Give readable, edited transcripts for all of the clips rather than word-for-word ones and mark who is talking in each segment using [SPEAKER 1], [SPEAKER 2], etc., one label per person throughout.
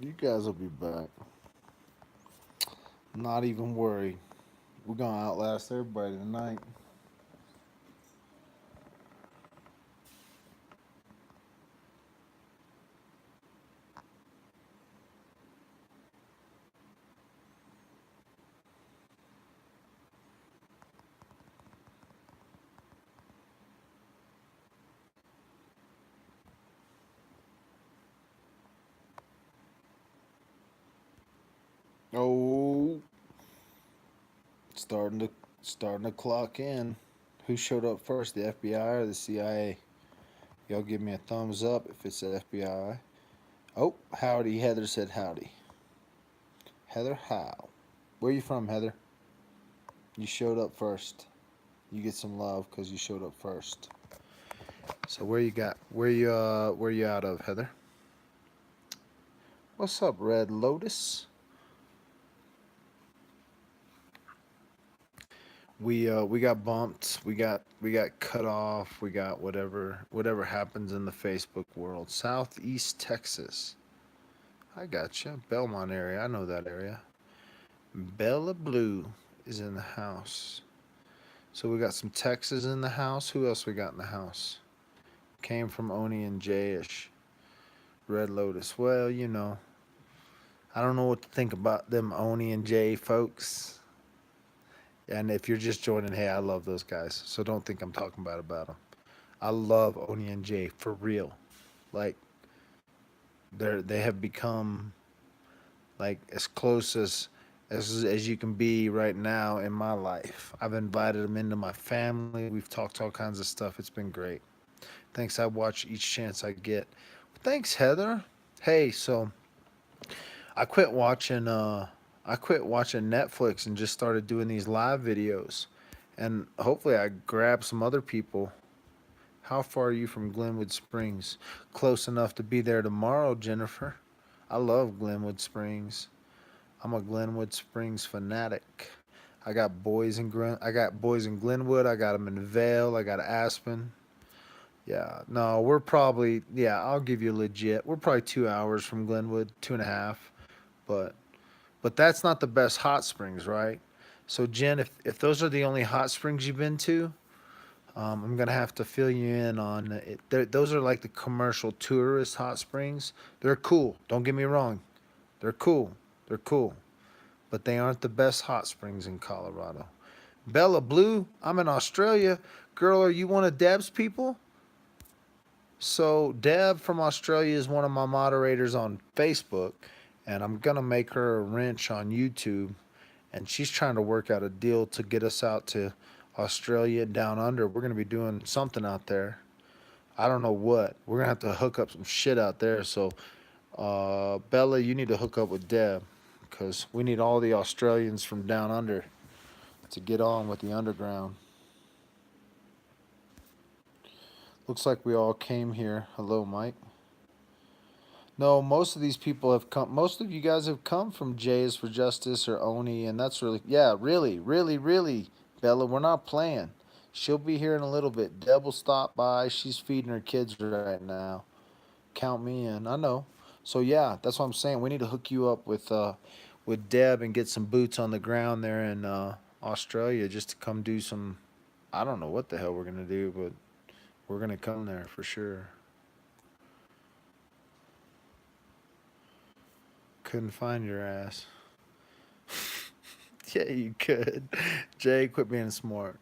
[SPEAKER 1] You guys will be back. Not even worry. We're gonna outlast everybody tonight. Oh, starting to starting to clock in. Who showed up first, the FBI or the CIA? Y'all give me a thumbs up if it's the FBI. Oh, howdy. Heather said howdy. Heather, how? Where you from, Heather? You showed up first. You get some love because you showed up first. So where you out of, Heather? What's up, Red Lotus? We got bumped. We got cut off. We got whatever happens in the Facebook world. Southeast Texas. I got you. Belmont area. I know that area. Bella Blue is in the house. So we got some Texas in the house. Who else we got in the house? Came from Oni and Jayish. Red Lotus. Well, I don't know what to think about them Oni and Jay folks. And if you're just joining, hey, I love those guys. So don't think I'm talking about them. I love Oni and Jay for real. Like they have become like as close as you can be right now in my life. I've invited them into my family. We've talked all kinds of stuff. It's been great. Thanks. I watch each chance I get. Thanks, Heather. Hey, so I quit watching Netflix and just started doing these live videos. And hopefully I grab some other people. How far are you from Glenwood Springs? Close enough to be there tomorrow, Jennifer. I love Glenwood Springs. I'm a Glenwood Springs fanatic. I got boys in Glenwood. I got them in Vale. I got Aspen. Yeah, no, we're probably I'll give you legit. We're probably 2 hours from Glenwood, 2.5. But that's not the best hot springs, right? So Jen, if those are the only hot springs you've been to, I'm gonna have to fill you in on it. Those are like the commercial tourist hot springs. They're cool. Don't get me wrong. They're cool. They're cool. But they aren't the best hot springs in Colorado. Bella Blue, I'm in Australia. Girl, are you one of Deb's people? So Deb from Australia is one of my moderators on Facebook, and I'm gonna make her a wrench on YouTube, and she's trying to work out a deal to get us out to Australia down under. We're gonna be doing something out there. I don't know what. We're gonna have to hook up some shit out there. So, Bella, you need to hook up with Deb, because we need all the Australians from down under to get on with the underground. Looks like we all came here. Hello, Mike. No, most of these people have come. Most of you guys have come from Jays for Justice or Oni, and that's really, yeah, really, really, really, Bella. We're not playing. She'll be here in a little bit. Deb will stop by. She's feeding her kids right now. Count me in. I know. So yeah, that's what I'm saying. We need to hook you up with Deb and get some boots on the ground there in Australia just to come do some. I don't know what the hell we're gonna do, but we're gonna come there for sure. Couldn't find your ass. Yeah, you could. Jay, quit being smart.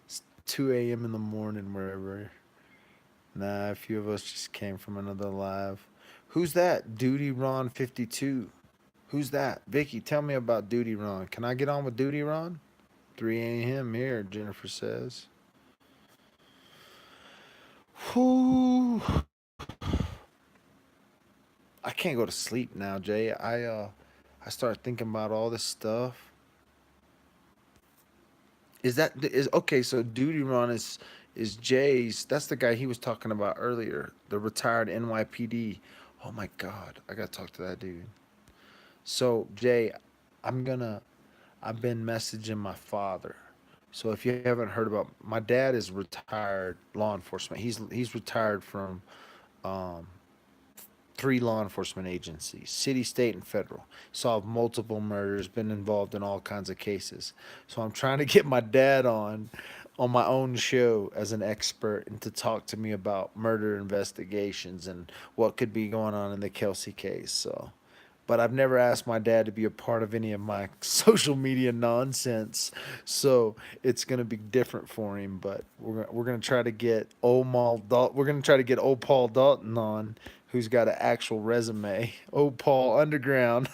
[SPEAKER 1] It's 2 a.m. in the morning wherever. Nah, a few of us just came from another live. Who's that? Duty Ron 52. Who's that? Vicky, tell me about Duty Ron. Can I get on with Duty Ron? 3 a.m. here, Jennifer says. Whoo. I can't go to sleep now, Jay. I start thinking about all this stuff. Is okay? So Duty Ron is Jay's. That's the guy he was talking about earlier. The retired NYPD. Oh my God, I gotta talk to that dude. So Jay, I'm gonna. I've been messaging my father. So if you haven't heard about, my dad is retired law enforcement. He's retired from um, three law enforcement agencies, city, state, and federal. Solved multiple murders, been involved in all kinds of cases. So I'm trying to get my dad on my own show as an expert and to talk to me about murder investigations and what could be going on in the Kelsey case. So but I've never asked my dad to be a part of any of my social media nonsense. So it's gonna be different for him. But we're gonna try to get we're gonna try to get old Paul Dalton on, who's got an actual resume. Old Paul Underground.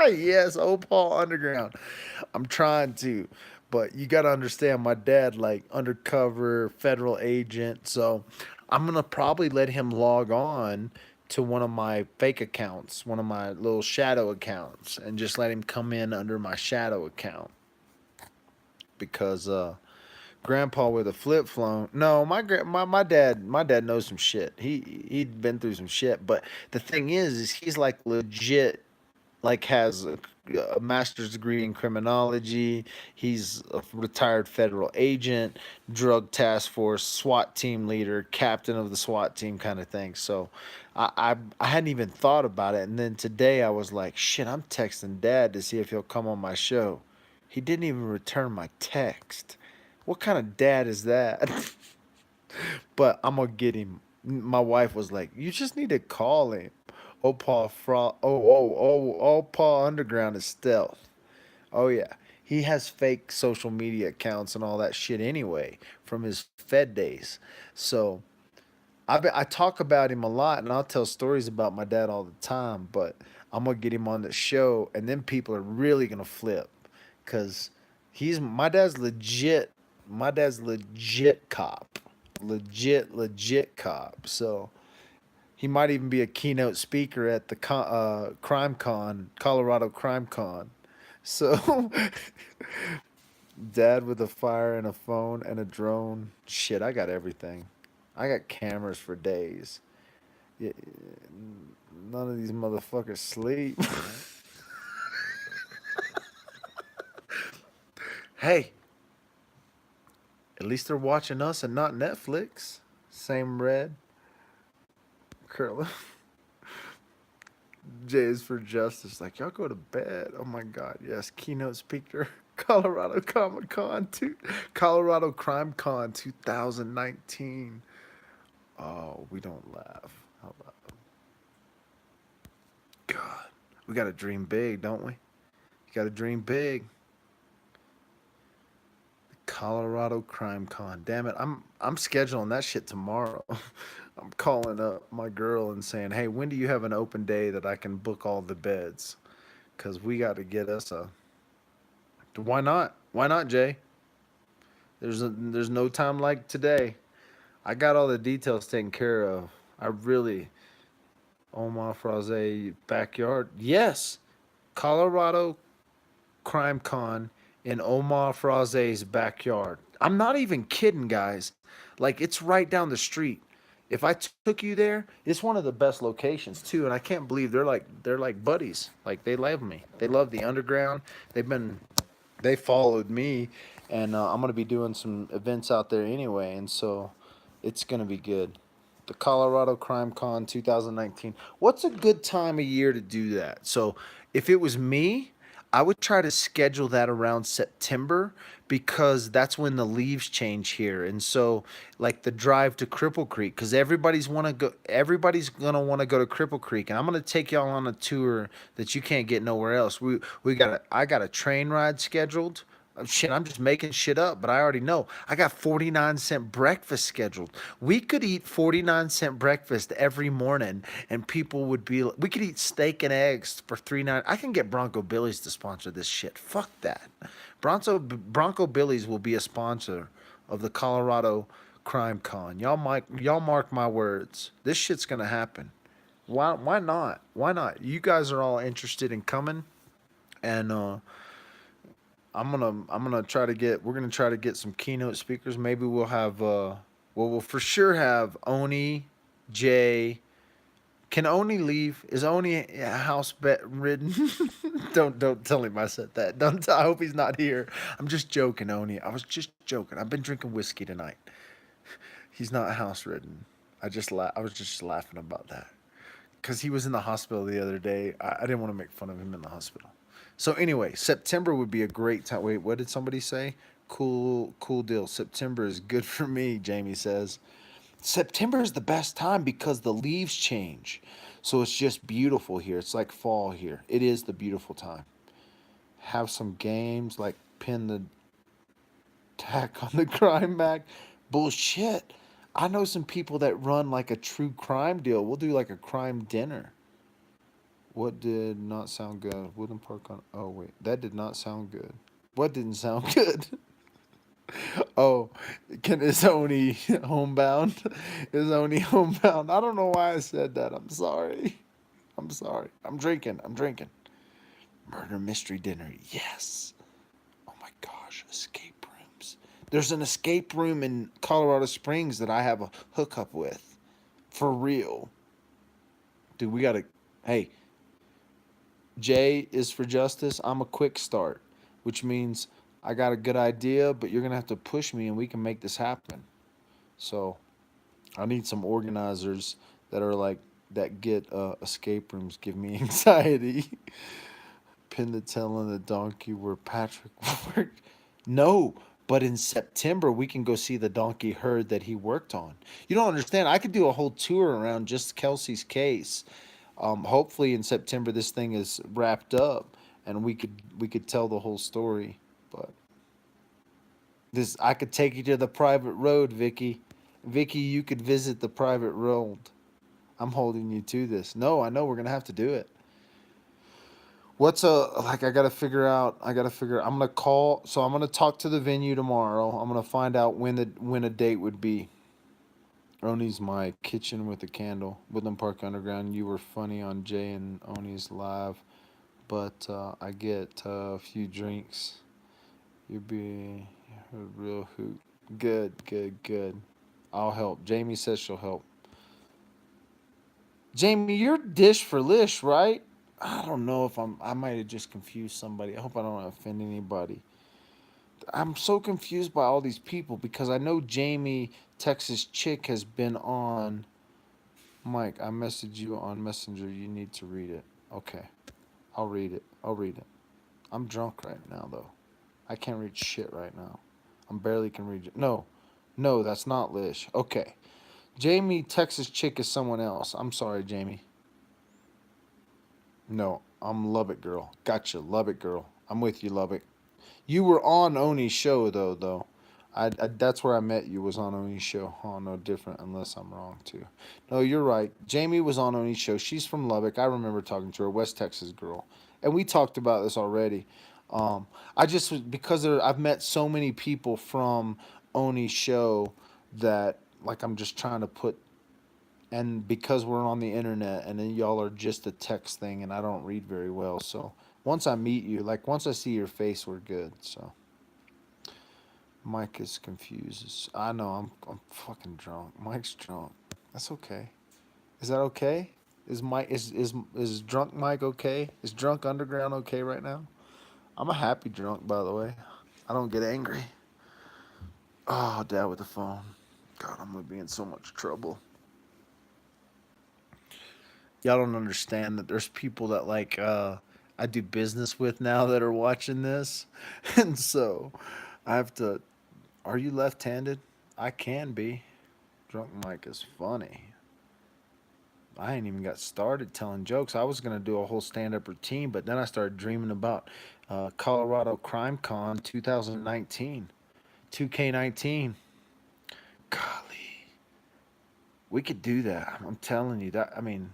[SPEAKER 1] Yes, old Paul Underground. I'm trying to, but you got to understand my dad, like undercover federal agent. So I'm gonna probably let him log on to one of my fake accounts, one of my little shadow accounts, and just let him come in under my shadow account because grandpa with a flip phone. No, my dad knows some shit. He'd been through some shit, but the thing is he's like legit, like has a master's degree in criminology. He's a retired federal agent, drug task force, SWAT team leader, captain of the SWAT team, kind of thing. So I hadn't even thought about it, and then today I was like, shit, I'm texting dad to see if he'll come on my show. He didn't even return my text. What kind of dad is that? But I'm gonna get him. My wife was like, "You just need to call him." Oh, Paul Underground is stealth. Oh yeah, he has fake social media accounts and all that shit anyway from his Fed days. So I talk about him a lot, and I'll tell stories about my dad all the time. But I'm gonna get him on the show, and then people are really gonna flip, cause he's my dad's legit. My dad's legit cop, legit cop. So he might even be a keynote speaker at the Crime Con, Colorado Crime Con. So, dad with a fire and a phone and a drone. Shit, I got everything. I got cameras for days. Yeah, none of these motherfuckers sleep. Hey, at least they're watching us and not Netflix. Same red. Curly. J is for justice. Like, y'all go to bed. Oh my God. Yes. Keynote speaker. Colorado Comic Con. Colorado Crime Con 2019. Oh, we don't laugh. How about God? We got to dream big, don't we? You got to dream big. Colorado Crime Con. Damn it. I'm scheduling that shit tomorrow. I'm calling up my girl and saying, "Hey, when do you have an open day that I can book all the beds? Cuz we got to get us a Why not? Why not, Jay? There's no time like today. I got all the details taken care of. I really Omar Fraze backyard. Yes. Colorado Crime Con in Omar Fraze's backyard. I'm not even kidding, guys. Like it's right down the street. If I took you there, it's one of the best locations too, and I can't believe they're like buddies. Like they love me. They love the underground. They followed me, and I'm gonna be doing some events out there anyway, and so it's gonna be good. The Colorado Crime Con 2019. What's a good time of year to do that? So, if it was me, I would try to schedule that around September because that's when the leaves change here. And so like the drive to Cripple Creek cuz everybody's going to want to go to Cripple Creek and I'm going to take y'all on a tour that you can't get nowhere else. I got a train ride scheduled. Shit, I'm just making shit up, but I already know. I got 49-cent breakfast scheduled. We could eat 49-cent breakfast every morning and people would be we could eat steak and eggs for 3.9. I can get Bronco Billy's to sponsor this shit. Fuck that. Bronco Billy's will be a sponsor of the Colorado Crime Con. Y'all mark my words. This shit's going to happen. Why not? Why not? You guys are all interested in coming and I'm gonna try to get we're gonna try to get some keynote speakers. Maybe we'll have we'll for sure have Oni, Jay. Can Oni leave? Is Oni house bet ridden? Don't tell him I said that. I hope he's not here. I'm just joking, Oni. I was just joking. I've been drinking whiskey tonight. He's not house ridden. I was just laughing about that because he was in the hospital the other day. I didn't want to make fun of him in the hospital. So anyway, September would be a great time. Wait, what did somebody say? Cool deal. September is good for me, Jamie says. September is the best time because the leaves change. So it's just beautiful here. It's like fall here. It is the beautiful time. Have some games like pin the tack on the crime back. Bullshit. I know some people that run like a true crime deal. We'll do like a crime dinner. What did not sound good? Woodland Park on. Oh, wait. That did not sound good. What didn't sound good? Oh, is Oni homebound? Is Oni homebound? I don't know why I said that. I'm sorry. I'm sorry. I'm drinking. I'm drinking. Murder mystery dinner. Yes. Oh my gosh. Escape rooms. There's an escape room in Colorado Springs that I have a hookup with. For real. Dude, we gotta. Hey, J is for justice. I'm a quick start, which means I got a good idea, but you're gonna have to push me and we can make this happen. So I need some organizers that are like that get escape rooms give me anxiety. Pin the tail on the donkey where Patrick worked. No, but in September we can go see the donkey herd that he worked on. You don't understand. I could do a whole tour around just Kelsey's case. Hopefully in September this thing is wrapped up and we could tell the whole story. But this I could take you to the private road, Vicky. Vicky, you could visit the private road. I'm holding you to this. No, I know we're gonna have to do it. What's a like? I gotta figure. I'm gonna call. So I'm gonna talk to the venue tomorrow. I'm gonna find out when a date would be. Oni's my kitchen with a candle. Woodland Park Underground. You were funny on Jay and Oni's live, but I get a few drinks. You'd be a real hoot. Good. I'll help. Jamie says she'll help. Jamie, you're Dish for Lish, right? I don't know if I might have just confused somebody. I hope I don't offend anybody. I'm so confused by all these people because I know Jamie, Texas Chick, has been on. Mike, I messaged you on Messenger. You need to read it. Okay. I'll read it. I'll read it. I'm drunk right now, though. I can't read shit right now. I'm barely can read it. No. No, that's not Lish. Okay. Jamie, Texas Chick is someone else. I'm sorry, Jamie. No, I'm Lubbock Girl. Gotcha, Lubbock Girl. I'm with you, Lubbock. You were on Oni's show though. That's where I met you. Was on Oni's show. Oh, no different unless I'm wrong too. No, you're right. Jamie was on Oni's show. She's from Lubbock. I remember talking to her. West Texas girl, and we talked about this already. I just because I've met so many people from Oni's show that like I'm just trying to put and because we're on the internet and then y'all are just a text thing and I don't read very well. So once I meet you, like once I see your face, we're good. So Mike is confused. I know I'm fucking drunk. Mike's drunk. That's okay. Is that okay? Is Mike is drunk Mike okay? Is drunk underground okay right now? I'm a happy drunk by the way. I don't get angry. Oh, dad with the phone. God, I'm gonna be in so much trouble. Y'all don't understand that there's people that like I do business with now that are watching this. And so I have to are you left-handed? I can be. Drunk Mike is funny. I ain't even got started telling jokes. I was gonna do a whole stand-up routine, but then I started dreaming about Colorado Crime Con 2019, 2K19. Golly, we could do that. I'm telling you that. I mean,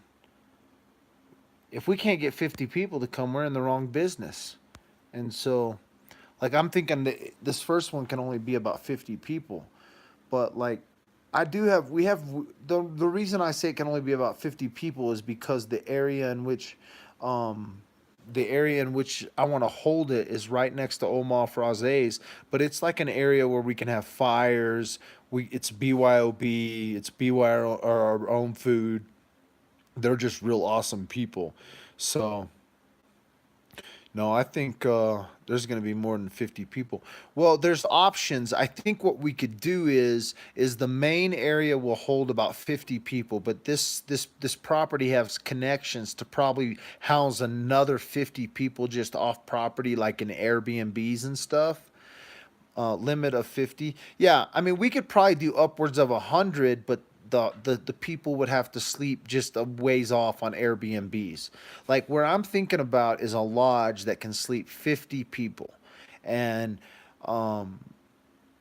[SPEAKER 1] if we can't get 50 people to come, we're in the wrong business. And so, like, I'm thinking that this first one can only be about 50 people. But, like, we have, the reason I say it can only be about 50 people is because um, the area in which I want to hold it is right next to Omaha Fraze's, but it's like an area where we can have fires. It's BYOB, it's BY our own food. They're just real awesome people. So No, I think there's going to be more than 50 people. Well, there's options. I think what we could do is the main area will hold about 50 people, but this property has connections to probably house another 50 people just off property, like in Airbnbs and stuff. Limit of 50. Yeah, I mean we could probably do upwards of 100, but the people would have to sleep just a ways off on Airbnbs. Like where I'm thinking about is a lodge that can sleep 50 people, and um,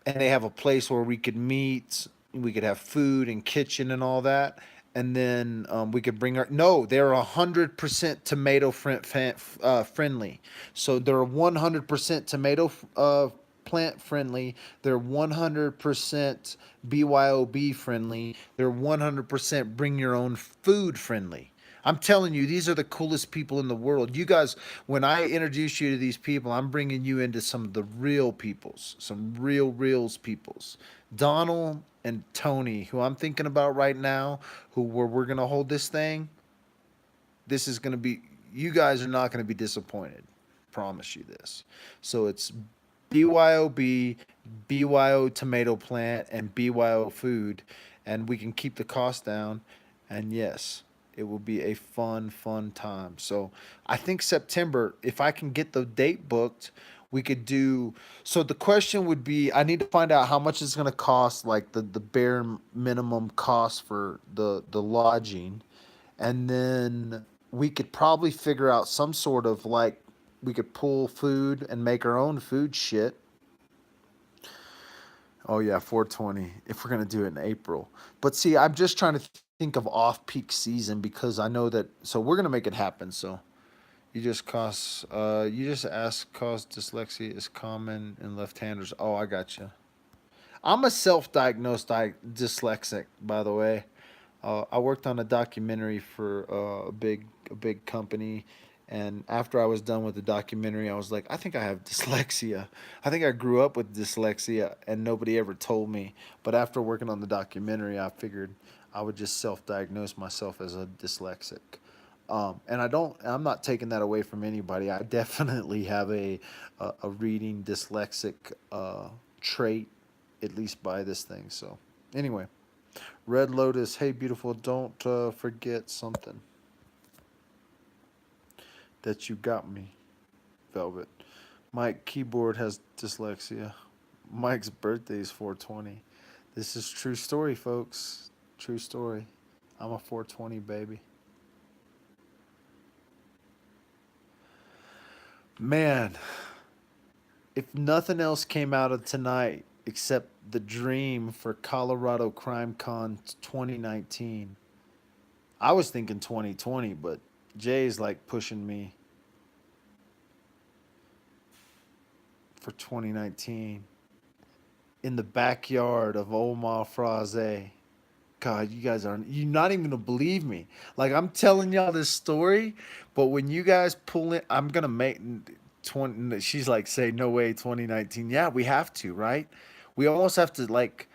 [SPEAKER 1] and they have a place where we could meet, we could have food and kitchen and all that, and then we could bring our. No, they're 100% friendly, so they're 100% tomato plant friendly. They're 100% BYOB friendly. They're 100% bring your own food friendly. I'm telling you, these are the coolest people in the world. You guys, when I introduce you to these people, I'm bringing you into some of the real peoples, some reals peoples. Donald and Tony, who I'm thinking about right now, who where we're gonna hold this thing. This is gonna be. You guys are not gonna be disappointed. Promise you this. So it's BYOB, BYO tomato plant, and BYO food, and we can keep the cost down. And yes, it will be a fun time. So I think September, if I can get the date booked, we could do. So the question would be, I need to find out how much it's going to cost, like the bare minimum cost for the lodging, and then we could probably figure out some sort of like we could pull food and make our own food shit. Oh yeah, 420 if we're gonna do it in April. But see, I'm just trying to think of off-peak season because I know that. So we're gonna make it happen. So you just ask cause dyslexia is common in left-handers. Oh, I got you. I'm a self-diagnosed dyslexic, by the way. I worked on a documentary for a big company, and after I was done with the documentary, I was like, I think I have dyslexia. I think I grew up with dyslexia, and nobody ever told me. But after working on the documentary, I figured I would just self-diagnose myself as a dyslexic. And I'm not taking that away from anybody. I definitely have a reading dyslexic trait, at least by this thing. So anyway. Red Lotus, hey beautiful, don't forget something that you got me, Velvet. Mike keyboard has dyslexia. Mike's birthday is 420. This is true story, folks. True story. I'm a 420 baby. Man, if nothing else came out of tonight except the dream for Colorado Crime Con 2019, I was thinking 2020, but Jay's like pushing me for 2019 in the backyard of Omar Fraze. God, you guys aren't, you're not even gonna believe me. Like I'm telling y'all this story, but when you guys pull it, I'm gonna make 20. She's like, say no way, 2019. Yeah, we have to, right? We almost have to like.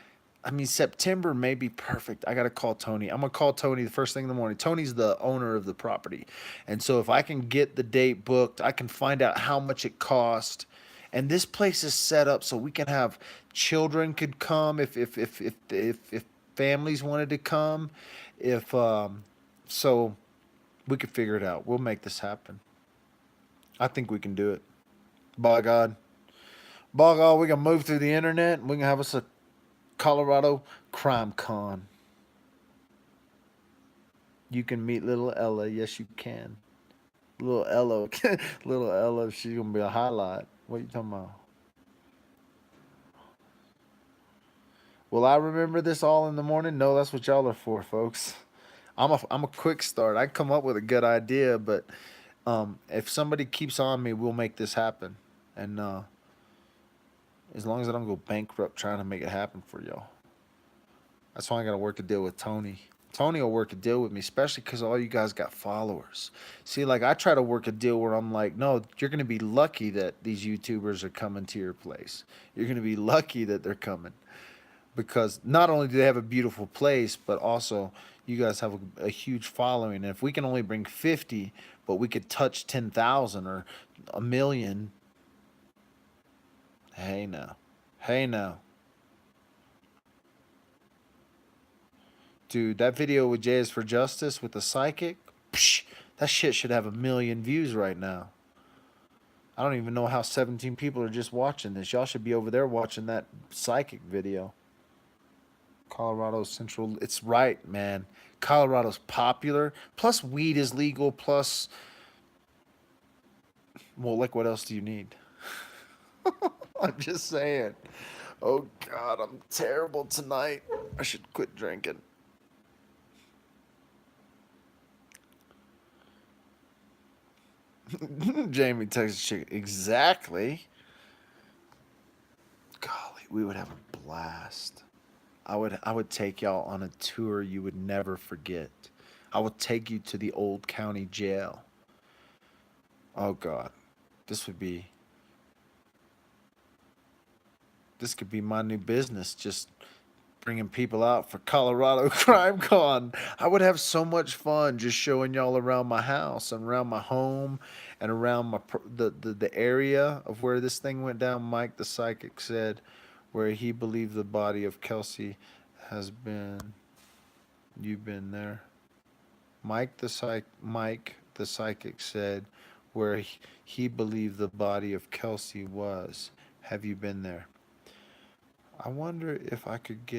[SPEAKER 1] I mean, September may be perfect. I gotta call Tony. I'm gonna call Tony the first thing in the morning. Tony's the owner of the property, and so if I can get the date booked, I can find out how much it cost. And this place is set up so we can have children could come if families wanted to come. If so, we could figure it out. We'll make this happen. I think we can do it. By God, by God, we can move through the internet and we can have us a Colorado Crime Con. You can meet little Ella. Yes, you can. Little Ella, little Ella. She's gonna be a highlight. What are you talking about? Will I remember this all in the morning? No, that's what y'all are for, folks. I'm a quick start. I come up with a good idea, but if somebody keeps on me, we'll make this happen. And as long as I don't go bankrupt trying to make it happen for y'all, that's why I got to work a deal with Tony. Tony will work a deal with me, especially because all you guys got followers. See, like I try to work a deal where I'm like, no, you're gonna be lucky that these YouTubers are coming to your place. You're gonna be lucky that they're coming because not only do they have a beautiful place, but also you guys have a huge following. And if we can only bring 50 but we could touch 10,000 or a million. Hey now. Hey now. Dude, that video with Jay is for Justice with the psychic, psh, that shit should have a million views right now. I don't even know how 17 people are just watching this. Y'all should be over there watching that psychic video. Colorado Central. It's right, man. Colorado's popular. Plus, weed is legal. Plus, well, like, what else do you need? I'm just saying. Oh, God, I'm terrible tonight. I should quit drinking. Jamie texted chick. Exactly. Golly, we would have a blast. I would take y'all on a tour you would never forget. I would take you to the old county jail. Oh God, this would be this could be my new business. Just bringing people out for Colorado Crime Con. I would have so much fun just showing y'all around my house and around my home and around the area of where this thing went down. Mike the psychic said where he believed the body of Kelsey has been. You've been there. Mike the psychic said where he believed the body of Kelsey was. Have you been there? I wonder if I could get